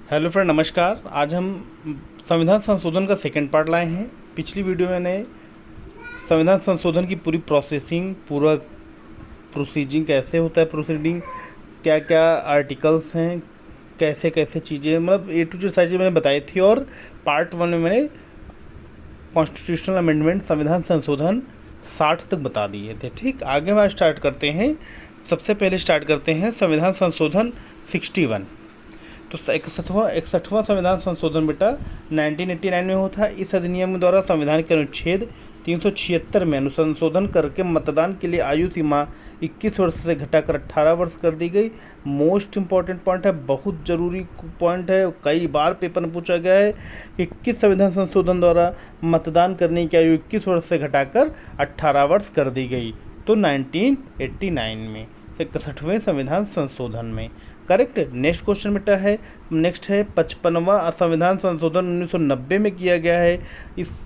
Hello friend, नमस्कार। आज हम संविधान संशोधन का सेकंड पार्ट लाए हैं। पिछली वीडियो में मैंने संविधान संशोधन की पूरी प्रोसेसिंग, पूरा प्रोसीजिंग कैसे होता है, प्रोसीडिंग क्या क्या आर्टिकल्स हैं, कैसे कैसे चीज़ें, मतलब ए टू जेड सारी चीज़ें मैंने बताई थी। और पार्ट वन में मैंने कॉन्स्टिट्यूशनल अमेंडमेंट, संविधान संशोधन 60 तक बता दिए थे। ठीक, आगे हम स्टार्ट करते हैं। सबसे पहले स्टार्ट करते हैं संविधान संशोधन 61। तो इकसठवां संविधान संशोधन बेटा 1989 में हुआ था। इस अधिनियम द्वारा संविधान के अनुच्छेद 376 में अनुसंशोधन करके मतदान के लिए आयु सीमा 21 वर्ष से घटाकर 18 वर्ष कर दी गई। मोस्ट इम्पॉर्टेंट पॉइंट है, बहुत ज़रूरी पॉइंट है, कई बार पेपर में पूछा गया है कि किस संविधान संशोधन द्वारा मतदान करने की आयु 21 वर्ष से घटाकर 18 वर्ष कर दी गई। तो 1989 में, 61वें संविधान संशोधन में। करेक्ट। नेक्स्ट क्वेश्चन बेटा है, नेक्स्ट है 55वां संविधान संशोधन 1990 में किया गया है।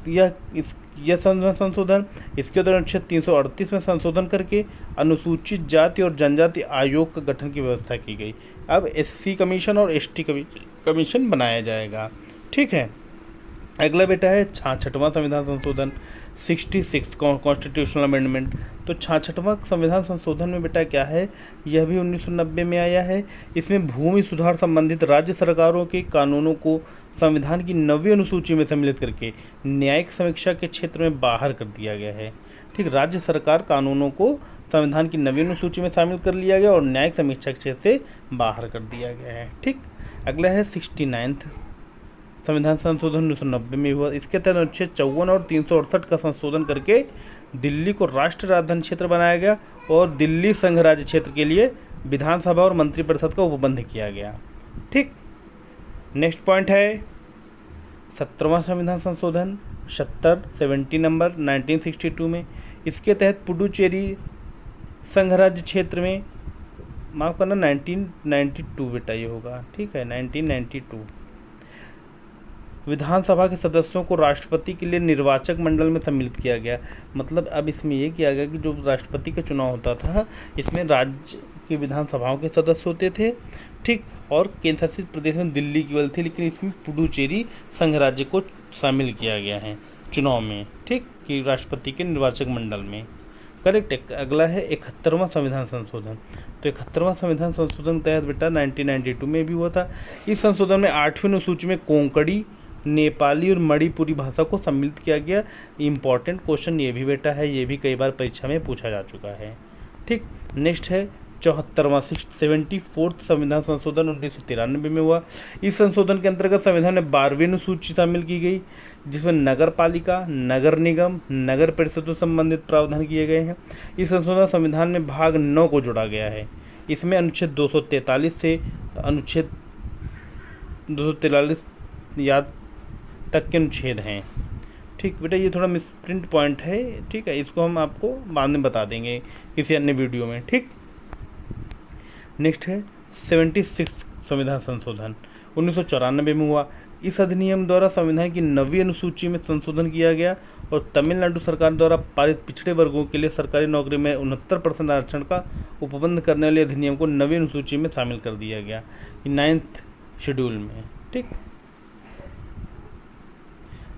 यह संविधान संशोधन, इसके दौरान अनुच्छेद 338 में संशोधन करके अनुसूचित जाति और जनजाति आयोग का गठन की व्यवस्था की गई। अब एससी कमीशन और एसटी कमीशन बनाया जाएगा। ठीक है। अगला बेटा है 66वां संविधान संशोधन 66 कॉन्स्टिट्यूशनल अमेंडमेंट। तो 66वां संविधान संशोधन में बेटा क्या है, यह भी 1990 में आया है। इसमें भूमि सुधार संबंधित राज्य सरकारों के कानूनों को संविधान की 9वीं अनुसूची में सम्मिलित करके न्यायिक समीक्षा के क्षेत्र में बाहर कर दिया गया है। ठीक, राज्य सरकार कानूनों को संविधान की 9वीं अनुसूची में शामिल कर लिया गया और न्यायिक समीक्षा के क्षेत्र से बाहर कर दिया गया है। ठीक। अगला है 69th संविधान संशोधन 1990 में हुआ। इसके तहत अनुच्छेद 54 और 368 का संशोधन करके दिल्ली को राष्ट्र राजधानी क्षेत्र बनाया गया और दिल्ली संघ राज्य क्षेत्र के लिए विधानसभा और मंत्रिपरिषद का उपबंध किया गया। ठीक। नेक्स्ट पॉइंट है 17वां संविधान संशोधन 70 नंबर 1962 में। इसके तहत पुडुचेरी संघ राज्य क्षेत्र में, माफ़ करना 1992 बेटा ये होगा। ठीक है, 1992 विधानसभा के सदस्यों को राष्ट्रपति के लिए निर्वाचक मंडल में सम्मिलित किया गया। मतलब अब इसमें ये किया गया कि जो राष्ट्रपति का चुनाव होता था, इसमें राज्य की विधानसभाओं के सदस्य होते थे। ठीक। और केंद्र शासित प्रदेश में दिल्ली केवल थी, लेकिन इसमें पुडुचेरी संघ राज्य को शामिल किया गया है चुनाव में। ठीक, कि राष्ट्रपति के निर्वाचक मंडल में। करेक्ट। अगला है 71वां संविधान संशोधन। तो 71वां संविधान संशोधन तहत बेटा 1992 में भी हुआ था। इस संशोधन में 8वीं अनुसूची में कोंकणी, नेपाली और मणिपुरी भाषा को सम्मिलित किया गया। इम्पॉर्टेंट क्वेश्चन ये भी बेटा है, ये भी कई बार परीक्षा में पूछा जा चुका है। ठीक। नेक्स्ट है 74वां 74th संविधान संशोधन 1993 में हुआ। इस संशोधन के अंतर्गत संविधान में 12वीं अनुसूची शामिल की गई, जिसमें नगर पालिका, नगर निगम, नगर परिषदों से संबंधित प्रावधान किए गए हैं। इस संशोधन संविधान में भाग 9 को जोड़ा गया है। इसमें अनुच्छेद 243 से अनुच्छेद 243 याद तक के अनुच्छेद हैं। ठीक बेटा, ये थोड़ा मिसप्रिंट पॉइंट है। ठीक है, इसको हम आपको बाद में बता देंगे किसी अन्य वीडियो में। ठीक। नेक्स्ट है 76 संविधान संशोधन 1994 में हुआ। इस अधिनियम द्वारा संविधान की 9वीं अनुसूची में संशोधन किया गया और तमिलनाडु सरकार द्वारा पारित पिछड़े वर्गों के लिए सरकारी नौकरी में 69% आरक्षण का उपबंध करने वाले अधिनियम को 9वीं अनुसूची में शामिल कर दिया गया 9th शेड्यूल में। ठीक।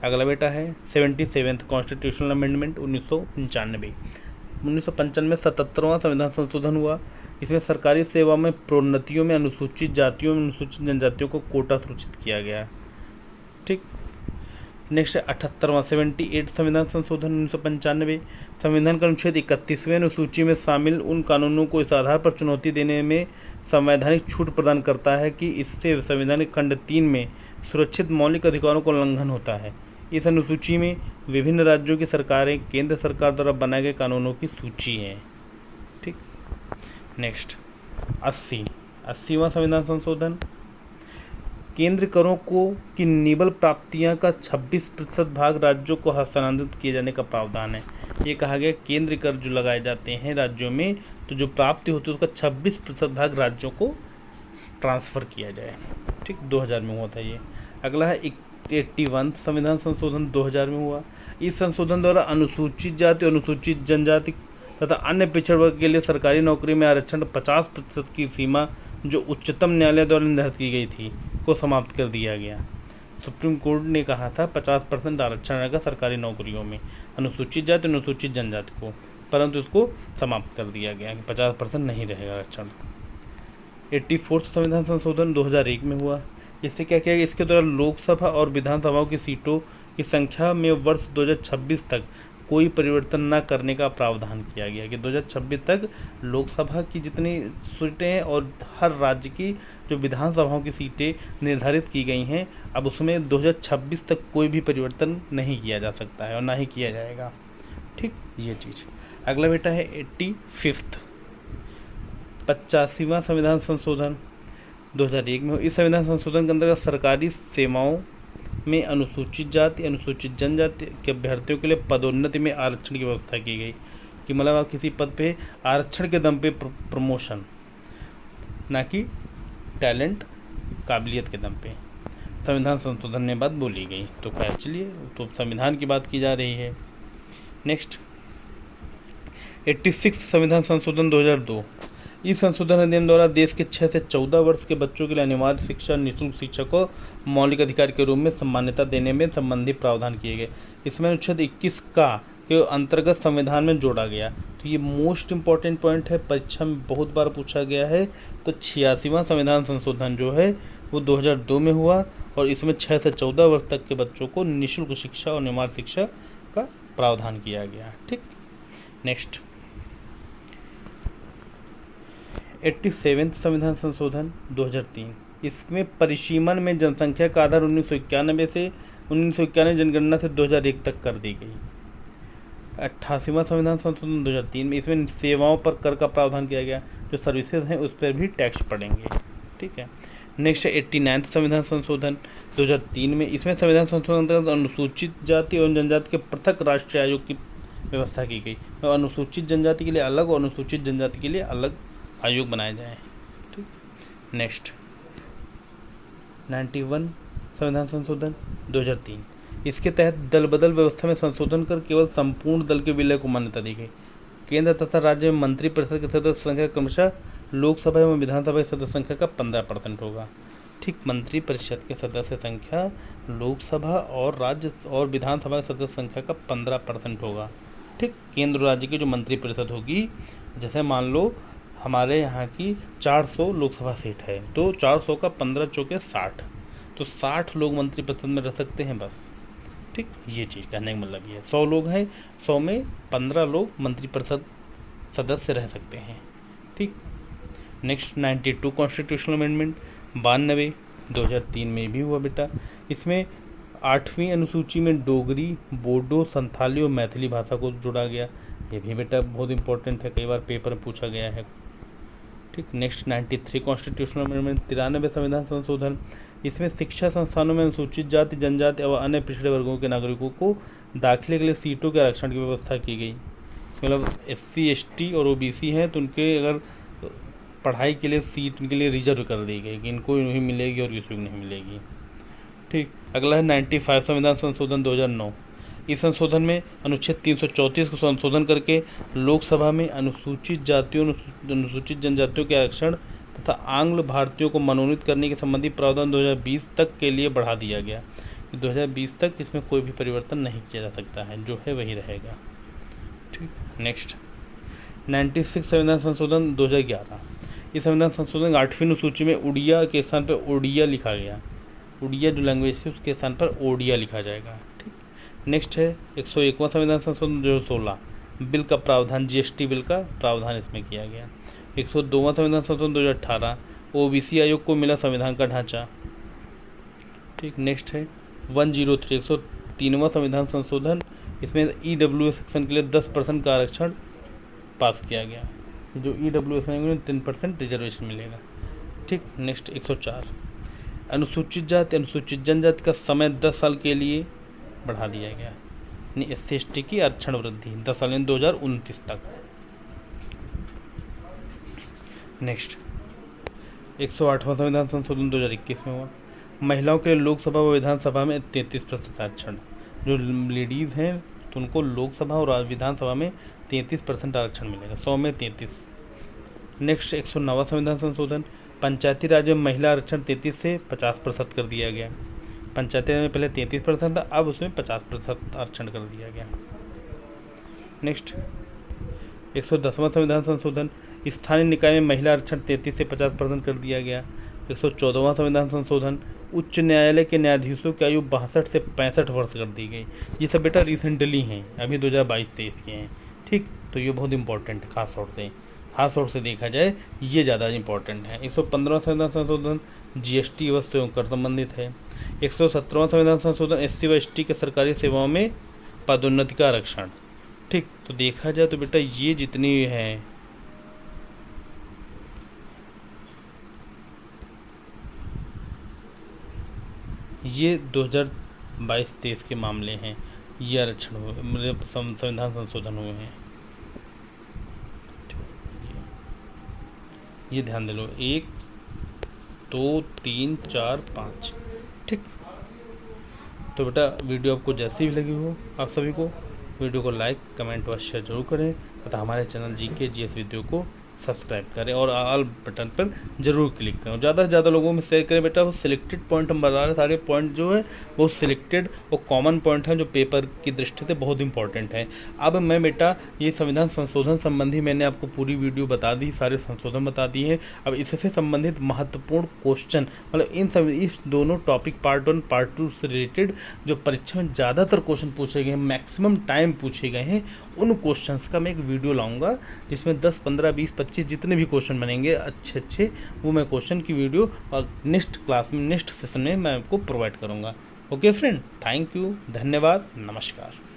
अगला बेटा है 77th कॉन्स्टिट्यूशनल अमेंडमेंट 1995। 1995 में 77वां संविधान संशोधन हुआ। इसमें सरकारी सेवा में प्रोन्नतियों में अनुसूचित जातियों में अनुसूचित जनजातियों को कोटा सुरक्षित किया गया। ठीक। नेक्स्ट है 78वां 78 संविधान संशोधन 1995। संविधान का अनुच्छेद 31वें अनुसूची में शामिल उन कानूनों को इस आधार पर चुनौती देने में संवैधानिक छूट प्रदान करता है कि इससे संवैधानिक खंड 3 में सुरक्षित मौलिक अधिकारों का उल्लंघन होता है। इस अनुसूची में विभिन्न राज्यों की सरकारें केंद्र सरकार द्वारा बनाए गए कानूनों की सूची है। ठीक। नेक्स्ट 80वां संविधान संशोधन। केंद्र करों को की निबल प्राप्तियां का 26% भाग राज्यों को हस्तांतरित किए जाने का प्रावधान है। ये कहा गया केंद्र कर जो लगाए जाते हैं राज्यों में, तो जो प्राप्ति होती है उसका 26% भाग राज्यों को ट्रांसफ़र किया जाए। ठीक, 2000 में हुआ था ये। अगला है 81 संविधान संशोधन 2000 में हुआ। इस संशोधन द्वारा अनुसूचित जाति, अनुसूचित जनजाति तथा अन्य पिछड़ वर्ग के लिए सरकारी नौकरी में आरक्षण 50% की सीमा जो उच्चतम न्यायालय द्वारा निर्धारित की गई थी, को समाप्त कर दिया गया। सुप्रीम कोर्ट ने कहा था 50% आरक्षण रहेगा सरकारी नौकरियों में अनुसूचित जाति अनुसूचित जनजाति को, परंतु इसको समाप्त कर दिया गया कि 50% नहीं रहेगा आरक्षण। 84वां संविधान संशोधन 2001 में हुआ। इससे क्या किया गया, इसके द्वारा लोकसभा और विधानसभाओं की सीटों की संख्या में वर्ष 2026 तक कोई परिवर्तन न करने का प्रावधान किया गया कि 2026 तक लोकसभा की जितनी सीटें हैं और हर राज्य की जो विधानसभाओं की सीटें निर्धारित की गई हैं, अब उसमें 2026 तक कोई भी परिवर्तन नहीं किया जा सकता है और ना ही किया जाएगा। ठीक, ये चीज़। अगला बेटा है 85वां संविधान संशोधन 2001 में। इस संविधान संशोधन के अंतर्गत सरकारी सेवाओं में अनुसूचित जाति अनुसूचित जनजाति के अभ्यर्थियों के लिए पदोन्नति में आरक्षण की व्यवस्था की गई कि मतलब आप किसी पद पे आरक्षण के दम पे प्रमोशन, ना कि टैलेंट काबिलियत के दम पे संविधान संशोधन में बात बोली गई। तो खैर चलिए, तो संविधान की बात की जा रही है। नेक्स्ट 86 संविधान संशोधन 2002। इस संशोधन अधिनियम द्वारा देश के 6 से 14 वर्ष के बच्चों के लिए अनिवार्य शिक्षा निःशुल्क शिक्षा को मौलिक अधिकार के रूप में मान्यता देने में संबंधी प्रावधान किए गए। इसमें अनुच्छेद 21 के अंतर्गत संविधान में जोड़ा गया। तो ये मोस्ट इम्पॉर्टेंट पॉइंट है, परीक्षा में बहुत बार पूछा गया है। तो 86वां संविधान संशोधन जो है वो 2002 में हुआ और इसमें 6 से 14 वर्ष तक के बच्चों को निःशुल्क शिक्षा और अनिवार्य शिक्षा का प्रावधान किया गया। ठीक, नेक्स्ट 87वां संविधान संशोधन 2003। इसमें परिसीमन में जनसंख्या का आधार 1991 जनगणना से 2001 तक कर दी गई। 88वां संविधान संशोधन 2003 में इसमें सेवाओं पर कर का प्रावधान किया गया, जो सर्विसेज हैं उस पर भी टैक्स पड़ेंगे। ठीक है, नेक्स्ट है 89वां संविधान संशोधन 2003 में। इसमें संविधान संशोधन अंतर्गत अनुसूचित जाति और जनजाति के पृथक राष्ट्रीय आयोग की व्यवस्था की गई। तो अनुसूचित जनजाति के लिए अलग और अनुसूचित जनजाति के लिए अलग आयोग बनाए जाएँ। ठीक, नेक्स्ट 91 संविधान संशोधन 2003। इसके तहत दल बदल व्यवस्था में संशोधन कर केवल संपूर्ण दल के विलय को मान्यता दी गई। केंद्र तथा राज्य में मंत्रिपरिषद के सदस्य संख्या क्रमशः लोकसभा एवं विधानसभा की सदस्य संख्या का 15% होगा। ठीक, मंत्रिपरिषद के सदस्य संख्या लोकसभा और राज्य और विधानसभा की सदस्य संख्या का 15% होगा। ठीक, केंद्र राज्य की जो मंत्रिपरिषद होगी, जैसे मान लो हमारे यहाँ की 400 लोकसभा सीट है, तो 400 का 15 चौके 60, तो 60 लोग मंत्रिपरिषद में रह सकते हैं बस। ठीक, ये चीज़ कहने का मतलब ये है। 100 लोग हैं, 100 में 15 लोग मंत्रिपरिषद सदस्य रह सकते हैं। ठीक, नेक्स्ट 92 कॉन्स्टिट्यूशनल अमेंडमेंट 92 2003 में भी हुआ बेटा। इसमें 8वीं अनुसूची में डोगरी, बोडो, संथाली और मैथिली भाषा को जोड़ा गया। ये भी बेटा बहुत इंपॉर्टेंट है, कई बार पेपर में पूछा गया है। ठीक, नेक्स्ट 93 कॉन्स्टिट्यूशनल अमेंडमेंट 93 संविधान संशोधन। इसमें शिक्षा संस्थानों में अनुसूचित जाति जनजाति और अन्य पिछड़े वर्गों के नागरिकों को दाखिले के लिए सीटों के आरक्षण की व्यवस्था की गई। मतलब SC ST और OBC हैं तो उनके अगर पढ़ाई के लिए सीट के लिए रिजर्व कर दी गई कि इनको नहीं मिलेगी और किसी को नहीं मिलेगी। ठीक, अगला है 95 संविधान संशोधन 2009। इस संशोधन में अनुच्छेद 334 को संशोधन करके लोकसभा में अनुसूचित जातियों अनुसूचित जनजातियों के आरक्षण तथा आंग्ल भारतीयों को मनोनीत करने के संबंधी प्रावधान 2020 तक के लिए बढ़ा दिया गया। 2020 तक इसमें कोई भी परिवर्तन नहीं किया जा सकता है, जो है वही रहेगा। ठीक, नेक्स्ट 96 संविधान संशोधन 2011। इस संविधान संशोधन 8वीं अनुसूची में उड़िया के स्थान पर ओडिया लिखा गया। उड़िया जो लैंग्वेज है उसके स्थान पर ओडिया लिखा जाएगा। ठीक, नेक्स्ट है 101वां संविधान संशोधन 2016। बिल का प्रावधान GST बिल का प्रावधान इसमें किया गया। 102वां संविधान संशोधन 2018। OBC आयोग को मिला संविधान का ढांचा। ठीक, नेक्स्ट है 103 103वां संविधान संशोधन। इसमें EWS सेक्शन के लिए 10% का आरक्षण पास किया गया। जो EWS में 10% रिजर्वेशन मिलेगा। ठीक, नेक्स्ट 104 अनुसूचित जाति अनुसूचित जनजाति का समय 10 साल के लिए बढ़ा दिया गया। यानी SC ST की आरक्षण वृद्धि 10 साल 2029 तक। नेक्स्ट 108वां संविधान संशोधन 2021 में हुआ। महिलाओं के लिए लोकसभा व विधानसभा में 33% आरक्षण। जो लेडीज़ हैं तो उनको लोकसभा और विधानसभा में 33% आरक्षण मिलेगा, 100 में 33। नेक्स्ट 109वां संविधान संशोधन पंचायती राज में महिला आरक्षण 33 से 50% कर दिया गया। पंचायती राज में पहले 33% था, अब उसमें 50% आरक्षण कर दिया गया। नेक्स्ट 110वां संविधान संशोधन, स्थानीय निकाय में महिला आरक्षण 33 से 50% कर दिया गया। 114वां संविधान संशोधन, उच्च न्यायालय के न्यायाधीशों की आयु 62 से 65 वर्ष कर दी गई। ये सब बेटा रिसेंटली हैं, अभी 2022-23 के हैं। ठीक, तो ये बहुत इंपॉर्टेंट है, खास तौर से देखा जाए ये ज़्यादा इंपॉर्टेंट है। 115वां संविधान संशोधन जीएसटी वस्तु एवं कर संबंधित है। 117वां संविधान संशोधन SC व ST के सरकारी सेवाओं में पदोन्नति का आरक्षण। ठीक, तो देखा जाए तो बेटा ये जितनी हैं ये 2022-23 के मामले हैं, ये आरक्षण हुए, मतलब संविधान संशोधन हुए हैं। ये ध्यान दे लो, 1 2 3 4 5। ठीक, तो बेटा वीडियो आपको जैसी भी लगी हो, आप सभी को वीडियो को लाइक कमेंट और शेयर जरूर करें तथा हमारे चैनल GK GS वीडियो को सब्सक्राइब करें और ऑल बटन पर जरूर क्लिक करें। ज़्यादा से ज़्यादा लोगों में शेयर करें बेटा। वो सिलेक्टेड पॉइंट हम बता रहे, सारे पॉइंट जो है वो सिलेक्टेड और कॉमन पॉइंट हैं जो पेपर की दृष्टि से बहुत इंपॉर्टेंट है। अब मैं बेटा ये संविधान संशोधन संबंधी मैंने आपको पूरी वीडियो बता दी, सारे संशोधन बता दिए हैं। अब इससे संबंधित महत्वपूर्ण क्वेश्चन, मतलब इस दोनों टॉपिक पार्ट 1 पार्ट 2 से रिलेटेड जो परीक्षा में ज़्यादातर क्वेश्चन पूछे गए हैं, मैक्सिमम टाइम पूछे गए हैं, उन क्वेश्चंस का मैं एक वीडियो लाऊंगा जिसमें 10 15 20 25 जितने भी क्वेश्चन बनेंगे अच्छे वो मैं क्वेश्चन की वीडियो नेक्स्ट क्लास में नेक्स्ट सेशन में मैं आपको प्रोवाइड करूंगा। ओके फ्रेंड, थैंक यू, धन्यवाद, नमस्कार।